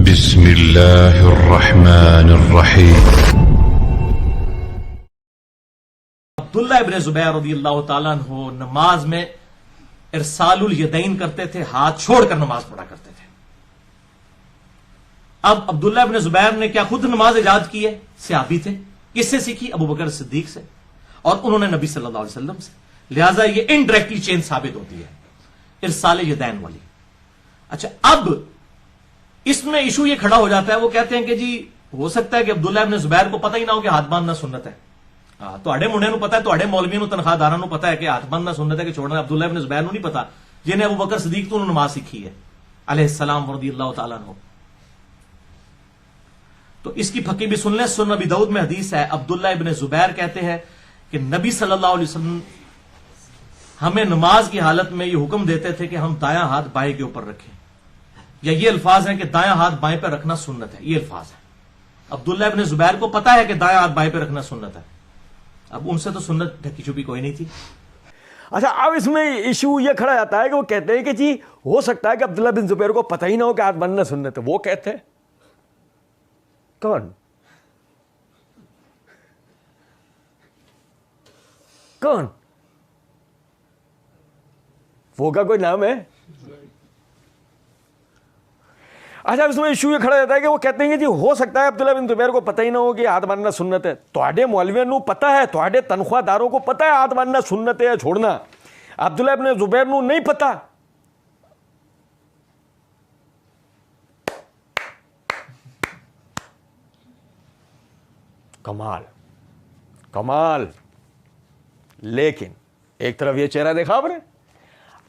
بسم اللہ الرحمن الرحیم۔ عبداللہ ابن زبیر رضی اللہ تعالیٰ عنہ نماز میں ارسال الیدین کرتے تھے، ہاتھ چھوڑ کر نماز پڑھا کرتے تھے۔ اب عبداللہ ابن زبیر نے کیا خود نماز ایجاد کی ہے؟ صحابی تھے۔ کس سے سیکھی؟ ابو بکر صدیق سے، اور انہوں نے نبی صلی اللہ علیہ وسلم سے، لہذا یہ انڈائریکٹلی چین ثابت ہوتی ہے ارسال یدین والی۔ اچھا، اب اس میں ایشو یہ کھڑا ہو جاتا ہے، وہ کہتے ہیں کہ جی ہو سکتا ہے کہ عبداللہ ابن زبیر کو پتہ ہی نہ ہو کہ ہاتھ باندھنا سنت ہے۔ تواڈے منڈے نو پتا ہے، تواڈے مولوی نو تنخواہ داراں نو پتا ہے کہ ہاتھ باندھنا سنت ہے کہ چھوڑنا۔ عبداللہ ابن زبیر نو نہیں پتا، جنہیں ابو بکر صدیق تو نماز سیکھی ہے علیہ السلام رضی اللہ تعالیٰ عنہ۔ تو اس کی پھکی بھی سن لیں۔ سنن ابی داؤد میں حدیث ہے، عبداللہ ابن زبیر کہتے ہیں کہ نبی صلی اللہ علیہ وسلم ہمیں نماز کی حالت میں یہ حکم دیتے تھے کہ ہم دایاں ہاتھ بائیں کے اوپر رکھیں، یا یہ الفاظ ہیں کہ دایاں ہاتھ بائیں پہ رکھنا سنت ہے، یہ الفاظ ہے۔ عبداللہ ابن زبیر کو پتا ہے کہ دایاں ہاتھ بائیں پہ رکھنا سنت ہے، اب ان سے تو سنت ڈھکی چھپی کوئی نہیں تھی۔ اچھا، اب اس میں ایشو یہ کھڑا جاتا ہے کہ وہ کہتے ہیں کہ جی ہو سکتا ہے کہ عبداللہ بن زبیر کو پتہ ہی نہ ہو کہ ہاتھ باندھنا سنت ہے۔ وہ کہتے ہیں کون کون وہ کا کوئی نام ہے؟ اچھا، اس میں ایشو یہ کھڑا جاتا ہے کہ وہ کہتے ہیں کہ جی ہو سکتا ہے عبداللہ بن زبیر کو پتہ ہی نہ ہو کہ ہاتھ باندھنا سنت ہے۔ تواڈے مولویوں نو پتہ ہے، تواڈے تنخواہ داروں کو پتہ ہے ہاتھ باندھنا سنت ہے یا چھوڑنا، عبداللہ بن زبیر نو نہیں پتہ۔ کمال کمال۔ لیکن ایک طرف یہ چہرہ دیکھا آپ نے،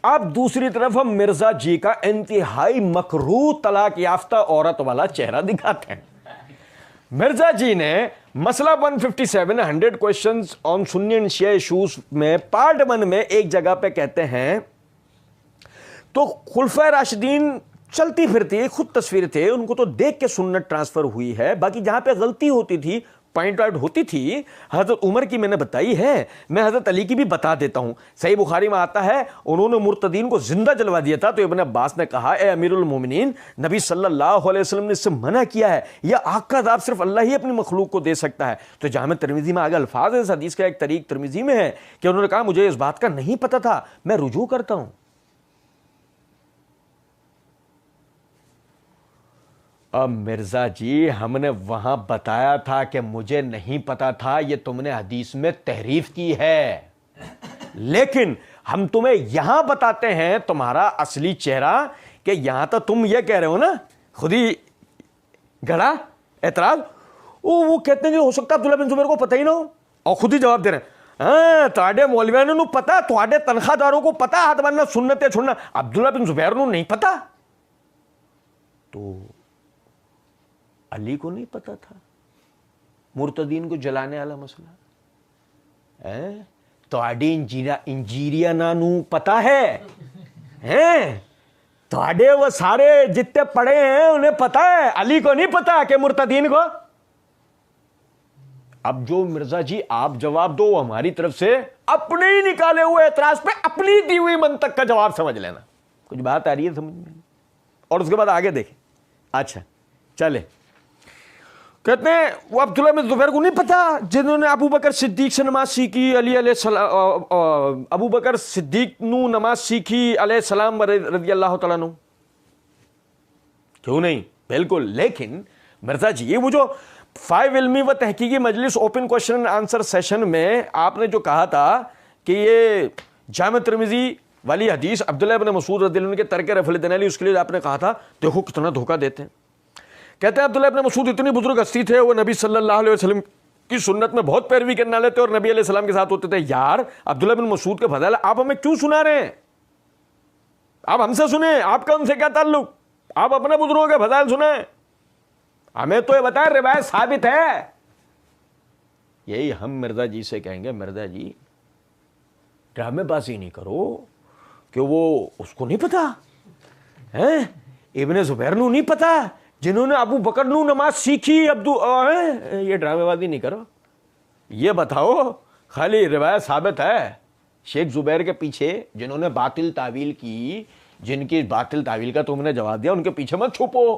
اب دوسری طرف ہم مرزا جی کا انتہائی مکروہ طلاق یافتہ عورت والا چہرہ دکھاتے ہیں۔ مرزا جی نے مسئلہ 157 100 questions on Sunni and Shia issues میں پارٹ 1 میں ایک جگہ پہ کہتے ہیں تو خلفائے راشدین چلتی پھرتی خود تصویر تھے، ان کو تو دیکھ کے سنت ٹرانسفر ہوئی ہے، باقی جہاں پہ غلطی ہوتی تھی، پوائنٹ آؤٹ ہوتی تھی، حضرت عمر کی میں نے بتائی ہے، میں حضرت علی کی بھی بتا دیتا ہوں۔ صحیح بخاری میں آتا ہے انہوں نے مرتدین کو زندہ جلوا دیا تھا، تو ابن عباس نے کہا اے امیر المومنین، نبی صلی اللہ علیہ وسلم نے اس سے منع کیا ہے، یہ آگ کا عذاب صرف اللہ ہی اپنی مخلوق کو دے سکتا ہے۔ تو جامع ترمذی میں آگے الفاظ ہے، اس حدیث کا ایک طریق ترمذی میں ہے کہ انہوں نے کہا مجھے اس بات کا نہیں پتا تھا، میں رجوع کرتا ہوں۔ اب مرزا جی ہم نے وہاں بتایا تھا کہ مجھے نہیں پتا تھا، یہ تم نے حدیث میں تحریف کی ہے، لیکن ہم تمہیں یہاں بتاتے ہیں تمہارا اصلی چہرہ، کہ یہاں تو تم یہ کہہ رہے ہو نا، خود ہی گڑا اعتراض۔ وہ کہتے ہیں کہ ہو سکتا ہے عبداللہ بن زبیر کو پتہ ہی نہ ہو، اور خود ہی جواب دے رہے ہیں ہاں تواڈے مولویوں نو پتا، تواڈے تنخواہ داروں کو پتا ہاتھ باندھنا سنت ہے چھوڑنا، عبداللہ بن زبیر نو نہیں پتا۔ تو علی کو نہیں پتا تھا مرتدین کو جلانے والا مسئلہ؟ تواڈی انجیریا نانو پتا ہے، تواڈے وہ سارے جتنے پڑھے ہیں انہیں پتا ہے، علی کو نہیں پتا کہ مرتدین کو۔ اب جو مرزا جی آپ جواب دو، ہماری طرف سے اپنے ہی نکالے ہوئے اعتراض پہ اپنی دی ہوئی منطق کا جواب سمجھ لینا۔ کچھ بات آ رہی ہے سمجھ میں؟ اور اس کے بعد آگے دیکھیں۔ اچھا چلے، کہتے ہیں وہ عبداللہ بن زبیر کو نہیں پتا جنہوں نے ابو بکر صدیق سے نماز سیکھی، علی علیہ السلام، ابو بکر صدیق نو نماز سیکھی علیہ السلام رضی اللہ تعالیٰ عنہ، کیوں نہیں؟ بالکل۔ لیکن مرزا جی وہ جو 5 علمی و تحقیقی مجلس open question and answer session میں آپ نے جو کہا تھا کہ یہ جامع ترمذی والی حدیث عبداللہ بن مسعود رضی اللہ عنہ کے ترک رفع دین علی، اس کے لیے آپ نے کہا تھا دیکھو کتنا دھوکہ دیتے ہیں۔ کہتے ہیں عبداللہ ابن مسعود اتنی بزرگ ہستی تھے، وہ نبی صلی اللہ علیہ وسلم کی سنت میں بہت پیروی کرنے والے تھے اور نبی علیہ السلام کے ساتھ ہوتے تھے۔ یار عبداللہ بن مسعود کے فضائل آپ ہمیں کیوں سنا رہے ہیں؟ آپ ہم سے سنیں، آپ کا ان سے کیا تعلق؟ آپ اپنے بزرگوں کے فضائل سنیں، ہمیں تو یہ بتائیں روایت ثابت ہے۔ یہی ہم مرزا جی سے کہیں گے مرزا جی ڈرامے بازی نہیں کرو کہ وہ اس کو نہیں پتا ہے، ابن زبیر نو نہیں پتا جنہوں نے ابو بکر نو نماز سیکھی، یہ ڈرامے بازی نہیں کرو، یہ بتاؤ خالی روایت ثابت ہے۔ شیخ زبیر کے پیچھے جنہوں نے باطل تعویل کی، جن کی باطل تعویل کا تم نے جواب دیا، ان کے پیچھے مت چھپو،